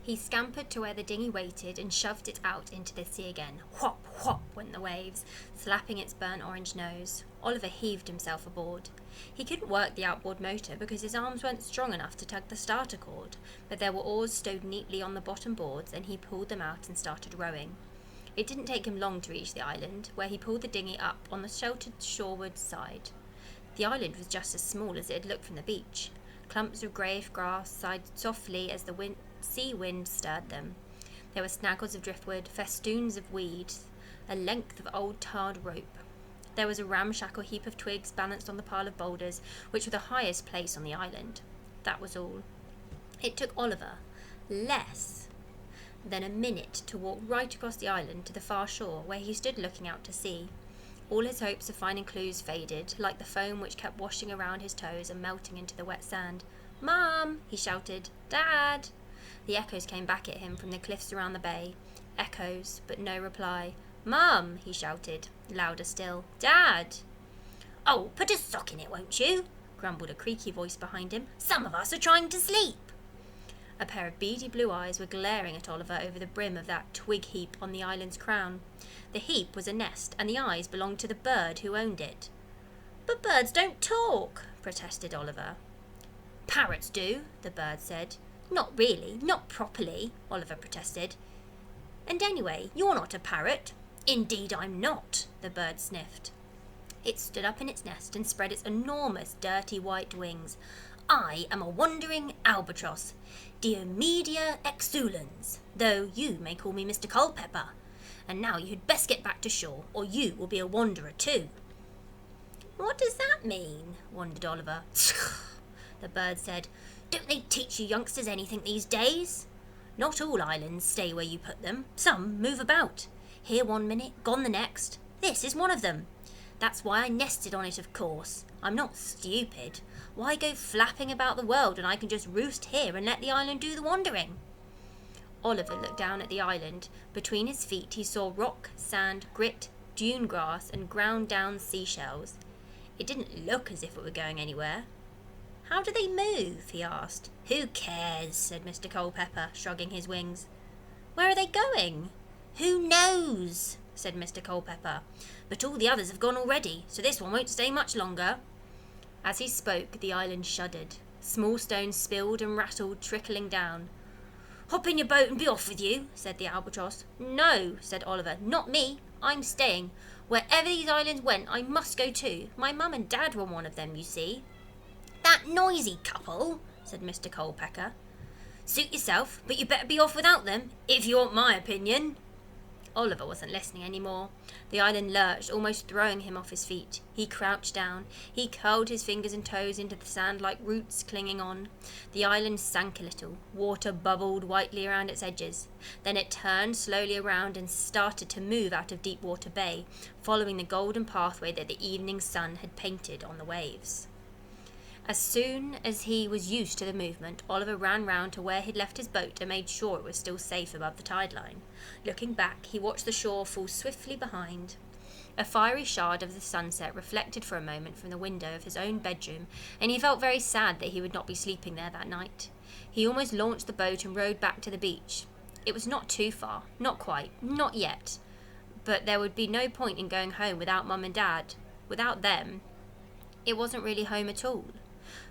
He scampered to where the dinghy waited and shoved it out into the sea again. Whop, whop went the waves, slapping its burnt orange nose. Oliver heaved himself aboard. He couldn't work the outboard motor because his arms weren't strong enough to tug the starter cord, but there were oars stowed neatly on the bottom boards and he pulled them out and started rowing. It didn't take him long to reach the island, where he pulled the dinghy up on the sheltered shoreward side. The island was just as small as it had looked from the beach. Clumps of grey grass sighed softly as the sea wind stirred them. There were snaggles of driftwood, festoons of weeds, a length of old tarred rope. There was a ramshackle heap of twigs balanced on the pile of boulders, which were the highest place on the island. That was all. It took Oliver less than a minute to walk right across the island to the far shore, where he stood looking out to sea. All his hopes of finding clues faded, like the foam which kept washing around his toes and melting into the wet sand. "Mum!" he shouted. "Dad!" The echoes came back at him from the cliffs around the bay. Echoes, but no reply. "Mum!" he shouted, louder still. "Dad!" "Oh, put a sock in it, won't you?" grumbled a creaky voice behind him. "Some of us are trying to sleep." A pair of beady blue eyes were glaring at Oliver over the brim of that twig heap on the island's crown. The heap was a nest, and the eyes belonged to the bird who owned it. "But birds don't talk," protested Oliver. "Parrots do," the bird said. "Not really, not properly," Oliver protested. "And anyway, you're not a parrot." "Indeed I'm not," the bird sniffed. It stood up in its nest and spread its enormous dirty white wings. "I am a wandering albatross, Diomedia exulans, though you may call me Mr. Culpepper. And now you had best get back to shore, or you will be a wanderer too." "What does that mean?" wondered Oliver. The bird said. "Don't they teach you youngsters anything these days? Not all islands stay where you put them. Some move about. Here one minute, gone the next. This is one of them. That's why I nested on it, of course. I'm not stupid. Why go flapping about the world when I can just roost here and let the island do the wandering?" Oliver looked down at the island. Between his feet he saw rock, sand, grit, dune grass, and ground down seashells. It didn't look as if it were going anywhere. "How do they move?" he asked. "Who cares?" said Mr. Culpepper, shrugging his wings. "Where are they going?" "Who knows?" said Mr. Culpepper. "But all the others have gone already, so this one won't stay much longer." As he spoke, the island shuddered. Small stones spilled and rattled, trickling down. "Hop in your boat and be off with you," said the albatross. "No," said Oliver. "Not me. I'm staying. Wherever these islands went, I must go too. My mum and dad were on one of them, you see." "That noisy couple," said Mr. Culpepper. "Suit yourself, but you better be off without them, if you want my opinion." Oliver wasn't listening any more. The island lurched, almost throwing him off his feet. He crouched down. He curled his fingers and toes into the sand like roots clinging on. The island sank a little. Water bubbled whitely around its edges. Then it turned slowly around and started to move out of Deepwater Bay, following the golden pathway that the evening sun had painted on the waves. As soon as he was used to the movement, Oliver ran round to where he'd left his boat and made sure it was still safe above the tide line. Looking back, he watched the shore fall swiftly behind. A fiery shard of the sunset reflected for a moment from the window of his own bedroom, and he felt very sad that he would not be sleeping there that night. He almost launched the boat and rowed back to the beach. It was not too far, not quite, not yet, but there would be no point in going home without Mum and Dad. Without them, it wasn't really home at all.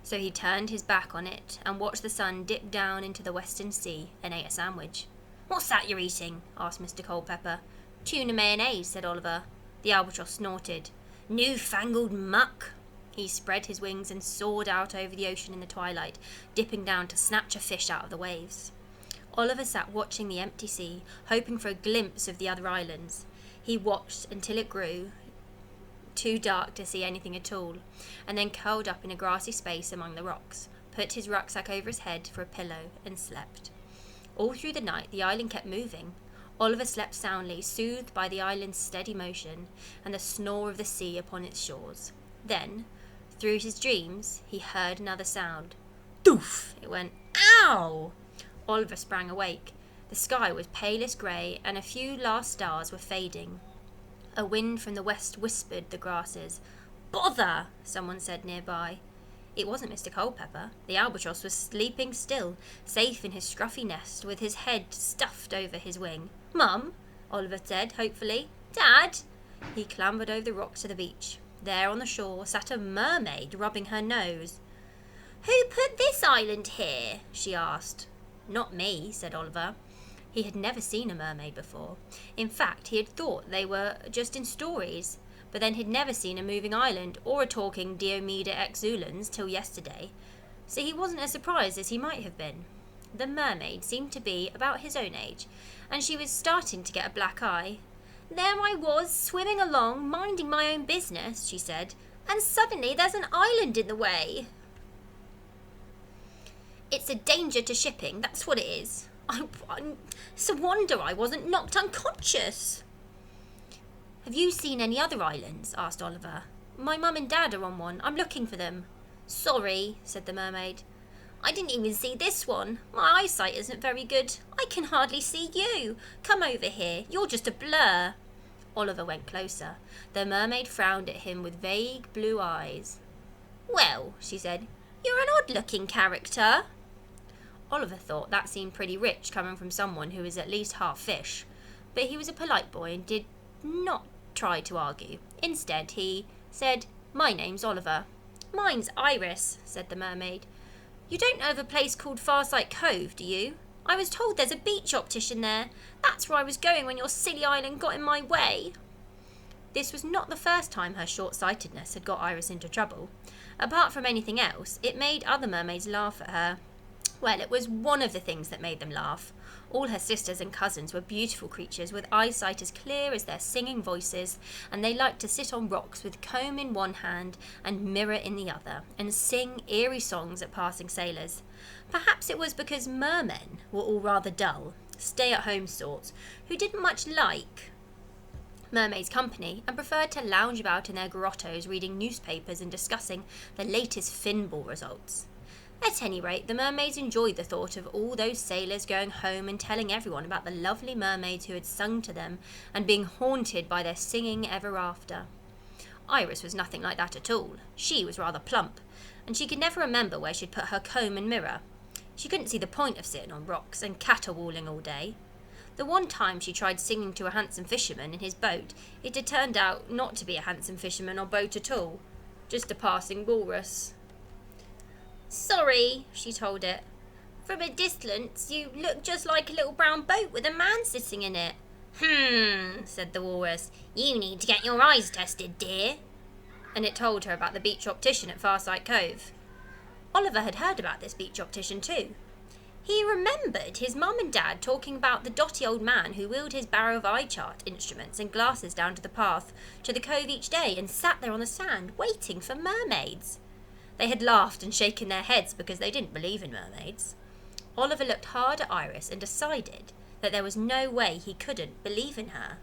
So he turned his back on it and watched the sun dip down into the western sea and ate a sandwich. "What's that you're eating?" asked Mr. Culpepper. "Tuna mayonnaise," said Oliver. The albatross snorted. "New-fangled muck." He spread his wings and soared out over the ocean in the twilight, dipping down to snatch a fish out of the waves. Oliver sat watching the empty sea, hoping for a glimpse of the other islands. He watched until it grew too dark to see anything at all, and then curled up in a grassy space among the rocks, put his rucksack over his head for a pillow, and slept. All through the night the island kept moving. Oliver slept soundly, soothed by the island's steady motion and the snore of the sea upon its shores. Then, through his dreams, he heard another sound. Doof! It went, "Ow!" Oliver sprang awake. The sky was palest grey, and a few last stars were fading. A wind from the west whispered the grasses. "Bother!" someone said nearby. It wasn't Mr. Culpepper. The albatross was sleeping still, safe in his scruffy nest, with his head stuffed over his wing. "Mum," Oliver said, hopefully. "Dad!" He clambered over the rocks to the beach. There on the shore sat a mermaid, rubbing her nose. "Who put this island here?" she asked. "Not me," said Oliver. He had never seen a mermaid before. In fact, he had thought they were just in stories, but then he'd never seen a moving island or a talking Diomede Exulans till yesterday, so he wasn't as surprised as he might have been. The mermaid seemed to be about his own age, and she was starting to get a black eye. "There I was, swimming along, minding my own business," she said, "and suddenly there's an island in the way." "It's a danger to shipping, that's what it is. It's a wonder I wasn't knocked unconscious." "Have you seen any other islands?" asked Oliver. "My mum and dad are on one. I'm looking for them." "Sorry," said the mermaid. "I didn't even see this one. My eyesight isn't very good. I can hardly see you. Come over here. You're just a blur." Oliver went closer. The mermaid frowned at him with vague blue eyes. "Well," she said, "you're an odd-looking character." Oliver thought that seemed pretty rich coming from someone who was at least half fish, but he was a polite boy and did not try to argue. Instead, he said, "My name's Oliver." "Mine's Iris," said the mermaid. "You don't know of a place called Farsight Cove, do you? I was told there's a beach optician there. That's where I was going when your silly island got in my way." This was not the first time her short-sightedness had got Iris into trouble. Apart from anything else, it made other mermaids laugh at her. Well, it was one of the things that made them laugh. All her sisters and cousins were beautiful creatures with eyesight as clear as their singing voices, and they liked to sit on rocks with comb in one hand and mirror in the other, and sing eerie songs at passing sailors. Perhaps it was because mermen were all rather dull, stay-at-home sorts, who didn't much like mermaids' company and preferred to lounge about in their grottos reading newspapers and discussing the latest finball results. At any rate, the mermaids enjoyed the thought of all those sailors going home and telling everyone about the lovely mermaids who had sung to them and being haunted by their singing ever after. Iris was nothing like that at all. She was rather plump, and she could never remember where she'd put her comb and mirror. She couldn't see the point of sitting on rocks and caterwauling all day. The one time she tried singing to a handsome fisherman in his boat, it had turned out not to be a handsome fisherman or boat at all, just a passing walrus. "Sorry," she told it. "From a distance, you look just like a little brown boat with a man sitting in it." Said the walrus. "You need to get your eyes tested, dear." And it told her about the beach optician at Farsight Cove. Oliver had heard about this beach optician too. He remembered his mum and dad talking about the dotty old man who wheeled his barrow of eye chart instruments and glasses down to the path to the cove each day and sat there on the sand waiting for mermaids. They had laughed and shaken their heads because they didn't believe in mermaids. Oliver looked hard at Iris and decided that there was no way he couldn't believe in her.